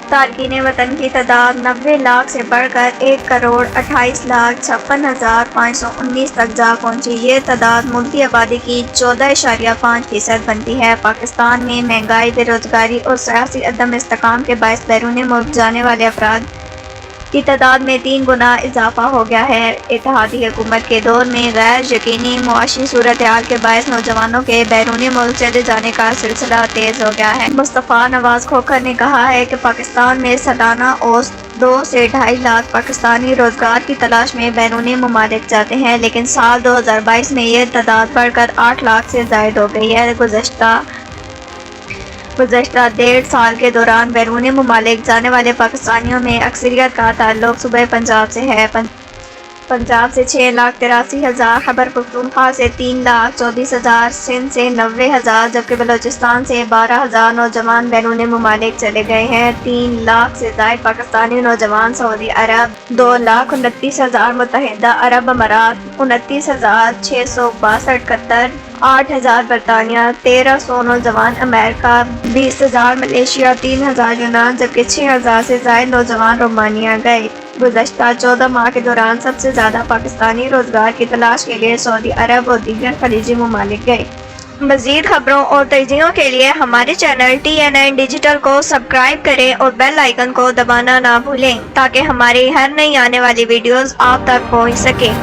تارکین وطن کی تعداد 90 لاکھ سے بڑھ کر 1,28,56,519 تک جا پہنچی۔ یہ تعداد ملکی آبادی کی 14.5% بنتی ہے۔ پاکستان میں مہنگائی، بے روزگاری اور سیاسی عدم استحکام کے باعث بیرون ملک جانے والے افراد کی تعداد میں 3 گنا اضافہ ہو گیا ہے۔ اتحادی حکومت کے دور میں غیر یقینی معاشی صورتحال کے باعث نوجوانوں کے بیرون ملک چلے جانے کا سلسلہ تیز ہو گیا ہے۔ مصطفیٰ نواز کھوکھر نے کہا ہے کہ پاکستان میں سالانہ اوسط 2 سے 2.5 لاکھ پاکستانی روزگار کی تلاش میں بیرون ممالک جاتے ہیں، لیکن سال 2022 میں یہ تعداد بڑھ کر 8 لاکھ سے زائد ہو گئی ہے۔ گزشتہ 1.5 سال کے دوران بیرون ممالک جانے والے پاکستانیوں میں اکثریت کا تعلق صوبہ پنجاب سے ہے۔ پنجاب سے 6,83,000، خیبر پختونخوا سے 3,34,000، سندھ سے 90,000، جبکہ بلوچستان سے 12,000 نوجوان بیرون ممالک چلے گئے ہیں۔ 3 لاکھ سے زائد پاکستانی نوجوان سعودی عرب، 2,29,000 متحدہ عرب امارات، 29,662 قطر، 8,000 برطانیہ، 1,300 نوجوان امریکہ، 20,000 ملائیشیا، 3,000 یونان، جبکہ 6,000 سے زائد نوجوان رومانیہ گئے۔ گزشتہ 14 ماہ کے دوران سب سے زیادہ پاکستانی روزگار کی تلاش کے لیے سعودی عرب اور دیگر خلیجی ممالک گئے۔ مزید خبروں اور تجزیوں کے لیے ہمارے چینل TNN ڈیجیٹل کو سبسکرائب کریں اور بیل آئیکن کو دبانا نہ بھولیں تاکہ ہماری ہر نئی آنے والی ویڈیوز آپ تک پہنچ سکیں۔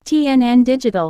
TNN Digital